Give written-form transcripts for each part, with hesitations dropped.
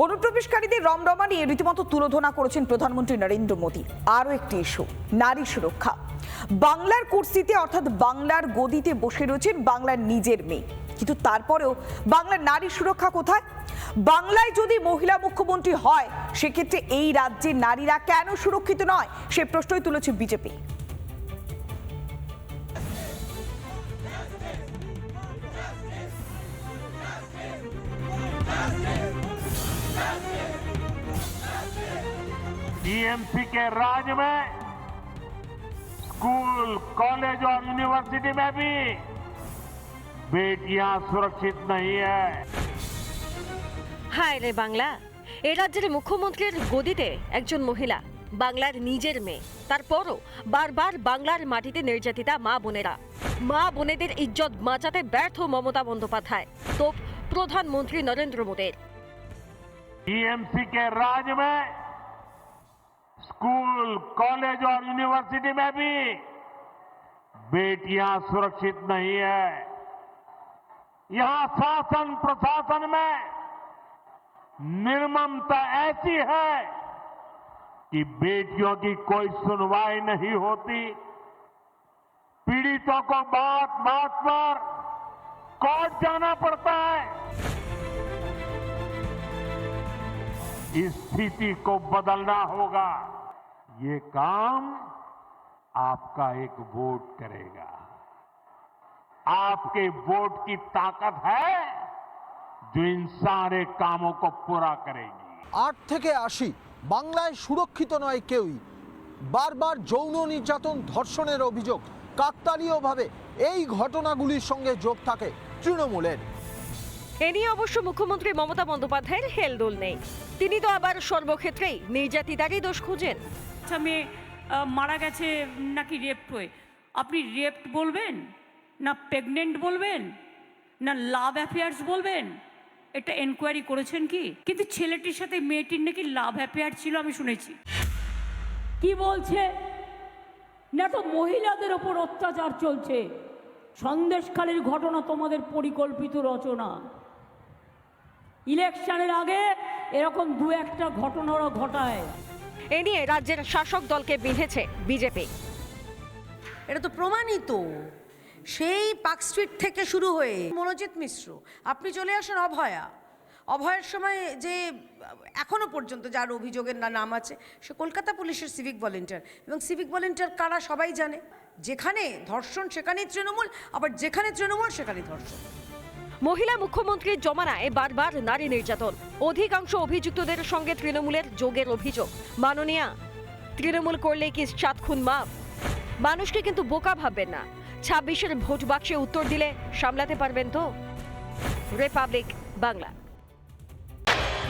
অনুপ্রবেশকারীদের রমরমা নিয়ে রীতিমতো তুলোধনা করেছেন প্রধানমন্ত্রী নরেন্দ্র মোদী। আরও একটি ইস্যু, নারী সুরক্ষা। বাংলার কুর্সিতে অর্থাৎ বাংলার গদিতে বসে রয়েছেন বাংলার নিজের মেয়ে, কিন্তু তারপরেও বাংলার নারী সুরক্ষা কোথায়? বাংলায় যদি মহিলা মুখ্যমন্ত্রী হয়, সেক্ষেত্রে এই রাজ্যের নারীরা কেন সুরক্ষিত নয়, সে প্রশ্নই তুলেছে বিজেপি। टीएमसी के राज में स्कूल, कॉलेज और यूनिवर्सिटी में भी बेटियां सुरक्षित नहीं है। হায় রে বাংলা, এ রাজ্যের মুখ্যমন্ত্রীর গদিতে একজন মহিলা, বাংলার নিজের মেয়ে। তারপরও বারবার বাংলার মাটিতে নির্যাতিতা মা বোনেরা, মা বোনেদের ইজ্জত বাঁচাতে ব্যর্থ মমতা বন্দ্যোপাধ্যায়, তো প্রধানমন্ত্রী নরেন্দ্র মোদীর। टीएमसी के राज में स्कूल, कॉलेज और यूनिवर्सिटी में भी बेटियां सुरक्षित नहीं है। यहां शासन प्रशासन में निर्ममता ऐसी है कि बेटियों की कोई सुनवाई नहीं होती। पीड़ितों को बात बात पर कोर्ट जाना पड़ता है। इस स्थिति को बदलना होगा। ये काम आपका एक वोट करेगा। आपके वोट की ताकत है जो इन सारे कामों को पूरा करेगी। 8 থেকে 80 বাংলায় সুরক্ষিত নয় কেউই। বারবার যৌন নির্যাতন, ধর্ষণের অভিযোগ, কাকতালীয়ভাবে এই ঘটনাগুলির সঙ্গে যোগ থাকে তৃণমূলের। এ নিয়ে অবশ্য মুখ্যমন্ত্রী মমতা বন্দ্যোপাধ্যায়ের হেলদোল নেই। তিনি তো আবার সর্বক্ষেত্রেই নির্যাতিতারই দোষ খুঁজেন। মেয়ে মারা গেছে নাকি রেপ হয়ে, আপনি রেপ বলবেন না প্রেগনেন্ট বলবেন না লাভ অ্যাফেয়ার্স বলবেন? এটা এনকোয়ারি করেছেন কি? কিন্তু ছেলেটির সাথে মেয়েটির নাকি লাভ অ্যাফেয়ার ছিল, আমি শুনেছি। কি বলছে না, তো মহিলাদের ওপর অত্যাচার চলছে। সন্দেশখালীর ঘটনা তোমাদের পরিকল্পিত রচনা। ইলেকশনের আগে এরকম দু একটা ঘটনা ওরা ঘটায়। এ নিয়ে রাজ্যের শাসক দলকে বিঁধেছে বিজেপি। এটা তো প্রমাণিত। সেই পার্ক স্ট্রিট থেকে শুরু হয়ে মনোজিৎ মিশ্র, আপনি চলে আসেন অভয়ের সময় যে এখনো পর্যন্ত যার অভিযোগের নাম আছে, সে কলকাতা পুলিশের সিভিক ভলেন্টিয়ার। এবং সিভিক ভলেন্টিয়ার কারা সবাই জানে। যেখানে ধর্ষণ সেখানেই তৃণমূল, আবার যেখানে তৃণমূল সেখানে ধর্ষণ। মহিলা মুখ্যমন্ত্রীর জমানায় বারবার নারী নির্যাতন, অধিকাংশ অভিযুক্তদের সঙ্গে তৃণমূলের যোগের অভিযোগ। মাননীয়া, তৃণমূল করলে কি 7 খুন মাফ? মানুষকে কিন্তু বোকা ভাববেন না। 26-এর ভোট বাক্সে উত্তর দিলে সামলাতে পারবেন তো? রিপাবলিক বাংলা।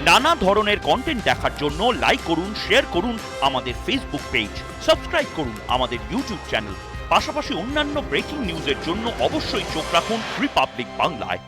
নানা ধরনের কন্টেন্ট দেখার জন্য লাইক করুন, শেয়ার করুন আমাদের ফেসবুক পেজ, সাবস্ক্রাইব করুন আমাদের ইউটিউব চ্যানেল। পাশাপাশি অন্যান্য ব্রেকিং নিউজের জন্য অবশ্যই চোখ রাখুন রিপাবলিক বাংলায়।